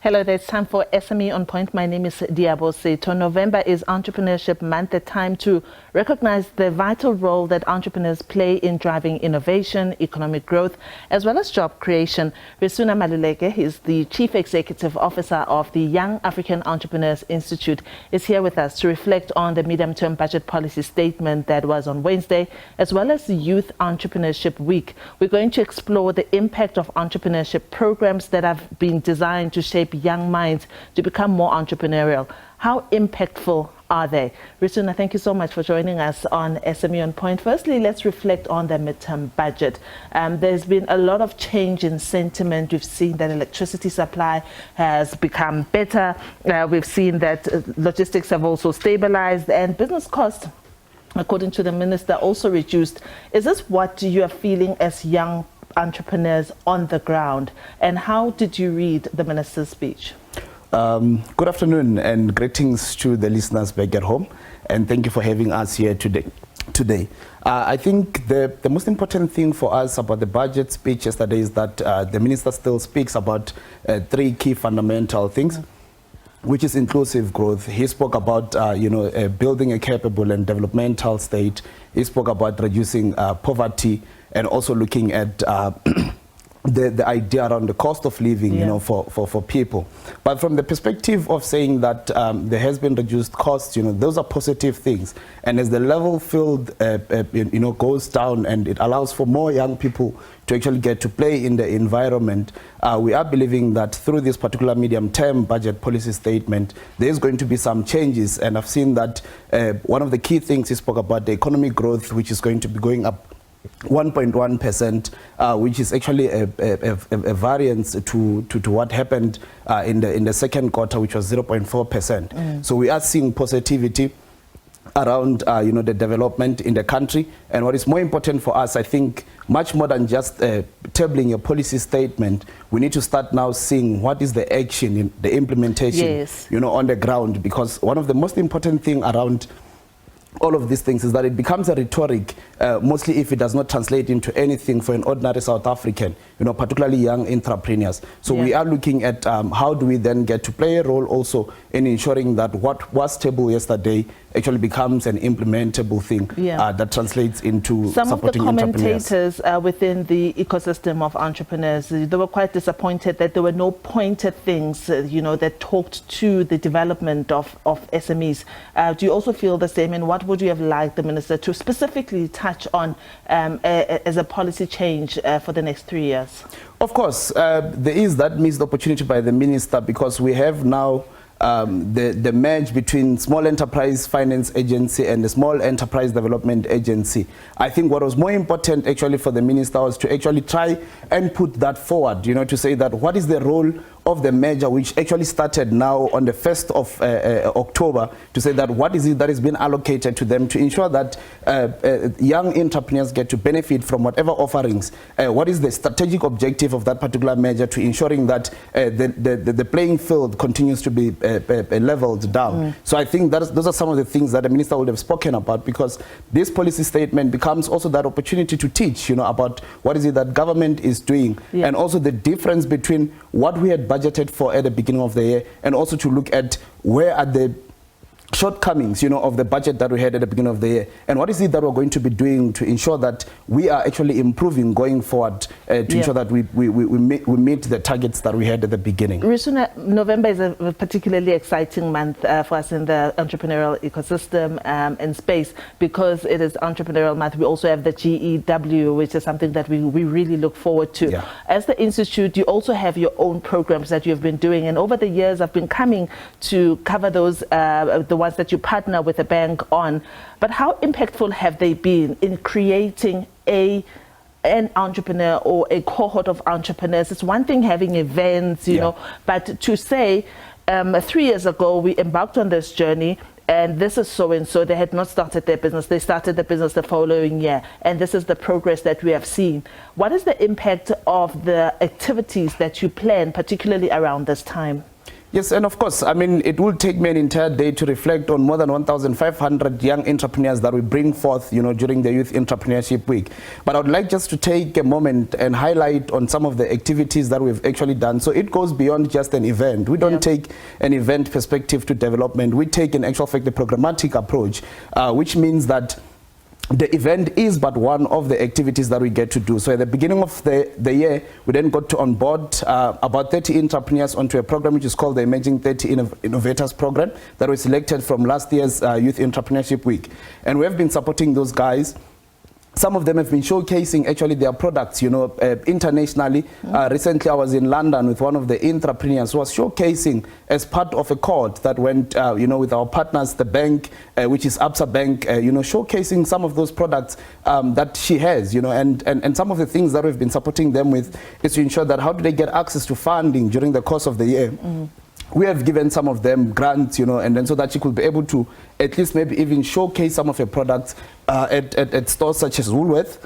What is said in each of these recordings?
Hello there, it's time for SME on Point. My name is Diabo Seto. November is Entrepreneurship Month, a time to recognize the vital role that entrepreneurs play in driving innovation, economic growth, as well as job creation. Risuna Maluleke is the Chief Executive Officer of the Young African Entrepreneurs Institute, is here with us to reflect on the medium-term budget policy statement that was on Wednesday, as well as the Youth Entrepreneurship Week. We're going to explore the impact of entrepreneurship programs that have been designed to shape young minds to become more entrepreneurial. How impactful are they? Risuna, thank you so much for joining us on SME on Point. Firstly, let's reflect on the midterm budget. There's been a lot of change in sentiment. We've seen that electricity supply has become better. We've seen that logistics have also stabilized and business costs, according to the minister, also reduced. Is this what you are feeling as young entrepreneurs on the ground, and how did you read the minister's speech? Good afternoon and greetings to the listeners back at home, and thank you for having us here today. I think the most important thing for us about the budget speech yesterday is that the minister still speaks about three key fundamental things, which is inclusive growth. He spoke about building a capable and developmental state. He spoke about reducing poverty, and also looking at the idea around the cost of living, for people. But from the perspective of saying that there has been reduced costs, those are positive things. And as the level field, goes down and it allows for more young people to actually get to play in the environment, we are believing that through this particular medium-term budget policy statement, there is going to be some changes. And I've seen that one of the key things he spoke about, the economic growth, which is going to be going up 1.1%, which is actually a variance to what happened in the second quarter, which was 0.4%. So we are seeing positivity around the development in the country. And what is more important for us, I think, much more than just tabling a policy statement, we need to start now seeing what is the action, the implementation, on the ground. Because one of the most important thing around all of these things is that it becomes a rhetoric, mostly if it does not translate into anything for an ordinary South African, particularly young entrepreneurs. So we are looking at how do we then get to play a role also in ensuring that what was tabled yesterday actually becomes an implementable thing that translates into some supporting of the commentators within the ecosystem of entrepreneurs, they were quite disappointed that there were no pointed things, that talked to the development of SMEs. Do you also feel the same, and what would you have liked the minister to specifically touch on as a policy change for the next 3 years? Of course, there is that missed opportunity by the minister, because we have now the merge between Small Enterprise Finance Agency and the Small Enterprise Development Agency. I think what was more important actually for the minister was to actually try and put that forward, to say that what is the role of the merger, which actually started now on the 1st of October, to say that what is it that is being allocated to them to ensure that young entrepreneurs get to benefit from whatever offerings. What is the strategic objective of that particular merger to ensuring that the playing field continues to be leveled down. So I think those are some of the things that the minister would have spoken about, because this policy statement becomes also that opportunity to teach, about what is it that government is doing, and also the difference between what we had budgeted for at the beginning of the year, and also to look at where are the shortcomings, of the budget that we had at the beginning of the year, and what is it that we're going to be doing to ensure that we are actually improving going forward to ensure that we meet the targets that we had at the beginning. Risuna, November is a particularly exciting month for us in the entrepreneurial ecosystem and space, because it is entrepreneurial month. We also have the GEW, which is something that we really look forward to. As the institute, you also have your own programs that you've been doing, and over the years I've been coming to cover those, the ones that you partner with a bank on. But how impactful have they been in creating an entrepreneur or a cohort of entrepreneurs? It's one thing having events, but to say 3 years ago we embarked on this journey, and this is so-and-so, they had not started their business, they started the business the following year, and this is the progress that we have seen. What is the impact of the activities that you plan, particularly around this time? Yes, and of course, I mean, it will take me an entire day to reflect on more than 1,500 young entrepreneurs that we bring forth, during the Youth Entrepreneurship Week. But I would like just to take a moment and highlight on some of the activities that we've actually done. So it goes beyond just an event. We don't take an event perspective to development. We take, in actual fact, a programmatic approach, which means that the event is but one of the activities that we get to do. So at the beginning of the year, we then got to onboard about 30 entrepreneurs onto a program which is called the Emerging 30 Innovators Program that was selected from last year's Youth Entrepreneurship Week. And we have been supporting those guys. Some of them have been showcasing actually their products, internationally. Recently, I was in London with one of the entrepreneurs who was showcasing as part of a cohort that went, with our partners, the bank, which is ABSA Bank, showcasing some of those products that she has, and some of the things that we've been supporting them with is to ensure that how do they get access to funding during the course of the year. We have given some of them grants, and then so that she could be able to at least maybe even showcase some of her products at stores such as Woolworths.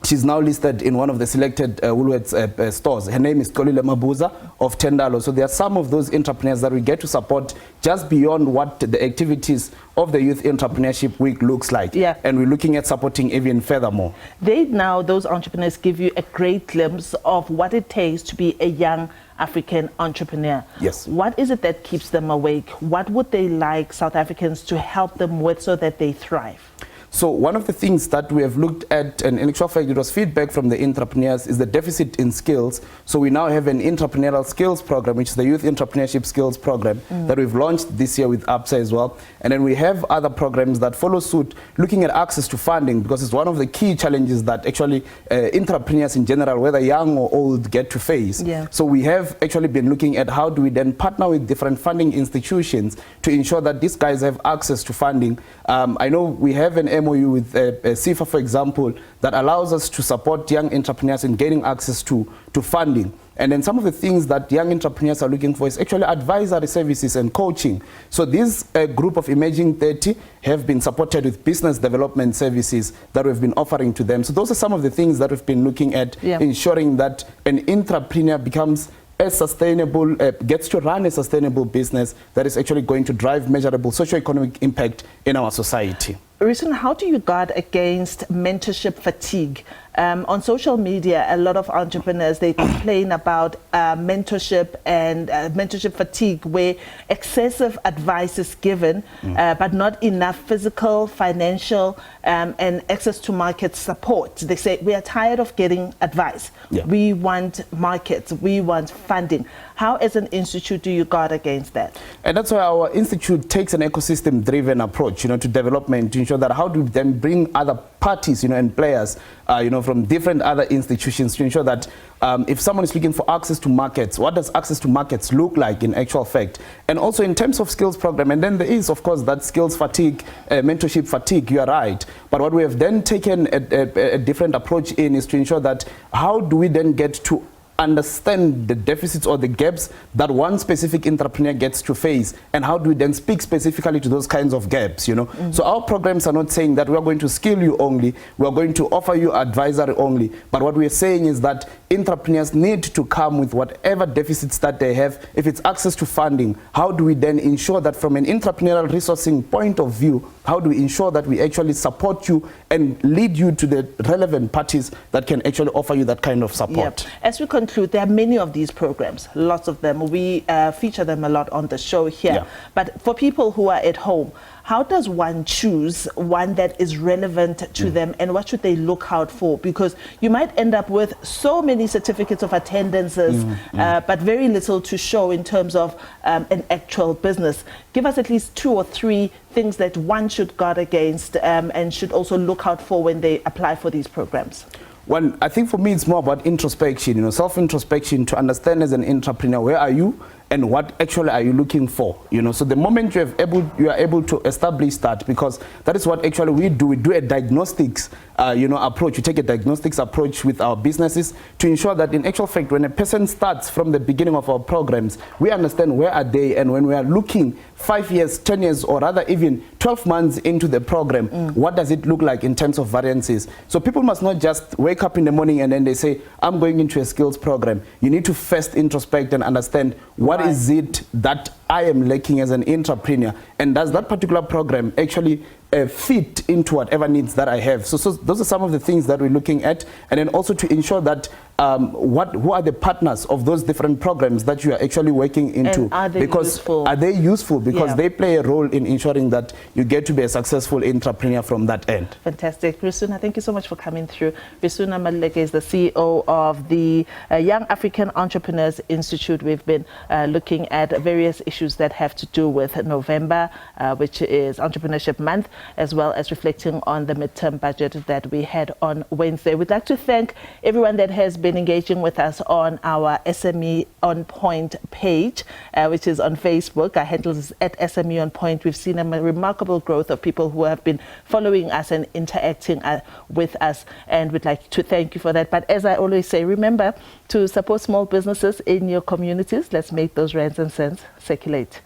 She's now listed in one of the selected Woolworths stores. Her name is Kolile Mabuza of Tendalo. So there are some of those entrepreneurs that we get to support just beyond what the activities of the Youth Entrepreneurship Week looks like. Yeah. And we're looking at supporting even furthermore. Those entrepreneurs give you a great glimpse of what it takes to be a young African entrepreneur. Yes. What is it that keeps them awake? What would they like South Africans to help them with so that they thrive? So one of the things that we have looked at, and in actual fact it was feedback from the entrepreneurs, is the deficit in skills. So we now have an entrepreneurial skills program, which is the Youth Entrepreneurship Skills Program that we've launched this year with ABSA as well. And then we have other programs that follow suit, looking at access to funding, because it's one of the key challenges that actually entrepreneurs in general, whether young or old, get to face. Yeah. So we have actually been looking at how do we then partner with different funding institutions to ensure that these guys have access to funding. I know we have an MOU with CIFA, for example, that allows us to support young entrepreneurs in getting access to funding. And then some of the things that young entrepreneurs are looking for is actually advisory services and coaching. So this group of Emerging 30 have been supported with business development services that we've been offering to them. So those are some of the things that we've been looking at, ensuring that an entrepreneur becomes sustainable, gets to run a sustainable business that is actually going to drive measurable socio-economic impact in our society. Risuna, how do you guard against mentorship fatigue? On social media, a lot of entrepreneurs, they complain about mentorship and mentorship fatigue, where excessive advice is given, but not enough physical, financial, and access to market support. They say, we are tired of getting advice. Yeah. We want markets, we want funding. How, as an institute, do you guard against that? And that's why our institute takes an ecosystem-driven approach, to development, to ensure that how do we then bring other parties, and players, from different other institutions to ensure that if someone is looking for access to markets, what does access to markets look like in actual fact? And also in terms of skills program, and then there is, of course, that skills fatigue, mentorship fatigue, you are right. But what we have then taken a different approach in is to ensure that how do we then get to understand the deficits or the gaps that one specific entrepreneur gets to face, and how do we then speak specifically to those kinds of gaps, So our programs are not saying that we are going to skill you only, we are going to offer you advisory only, but what we are saying is that entrepreneurs need to come with whatever deficits that they have. If it's access to funding, how do we then ensure that from an entrepreneurial resourcing point of view, how do we ensure that we actually support you and lead you to the relevant parties that can actually offer you that kind of support? Yep. As we conclude, there are many of these programs, lots of them. We feature them a lot on the show here. Yeah. But for people who are at home, how does one choose one that is relevant to them, and what should they look out for? Because you might end up with so many certificates of attendances, but very little to show in terms of an actual business. Give us at least 2 or 3 things that one should guard against and should also look out for when they apply for these programs. One, I think for me it's more about introspection, self-introspection, to understand as an entrepreneur, where are you and what actually are you looking for? So the moment you are able to establish that, because that is what actually we do. We do a diagnostics approach. We take a diagnostics approach with our businesses to ensure that in actual fact, when a person starts from the beginning of our programs, we understand where are they, and when we are looking 5 years, 10 years, or rather even 12 months into the program, what does it look like in terms of variances? So people must not just wake up in the morning and then they say, I'm going into a skills program. You need to first introspect and understand what what is it that I am lacking as an entrepreneur, and does that particular program actually fit into whatever needs that I have? So those are some of the things that we're looking at, and then also to ensure that who are the partners of those different programs that you are actually working into, and are they are they useful, because they play a role in ensuring that you get to be a successful entrepreneur from that end. Fantastic. Risuna, thank you so much for coming through. Risuna Maluleke is the CEO of the Young African Entrepreneurs Institute. We've been looking at various issues that have to do with November, which is Entrepreneurship Month, as well as reflecting on the midterm budget that we had on Wednesday. We'd like to thank everyone that has been engaging with us on our SME On Point page, which is on Facebook. Our handle is at SME On Point. We've seen a remarkable growth of people who have been following us and interacting with us, and we'd like to thank you for that. But as I always say, remember to support small businesses in your communities. Let's make those rands and cents circulate.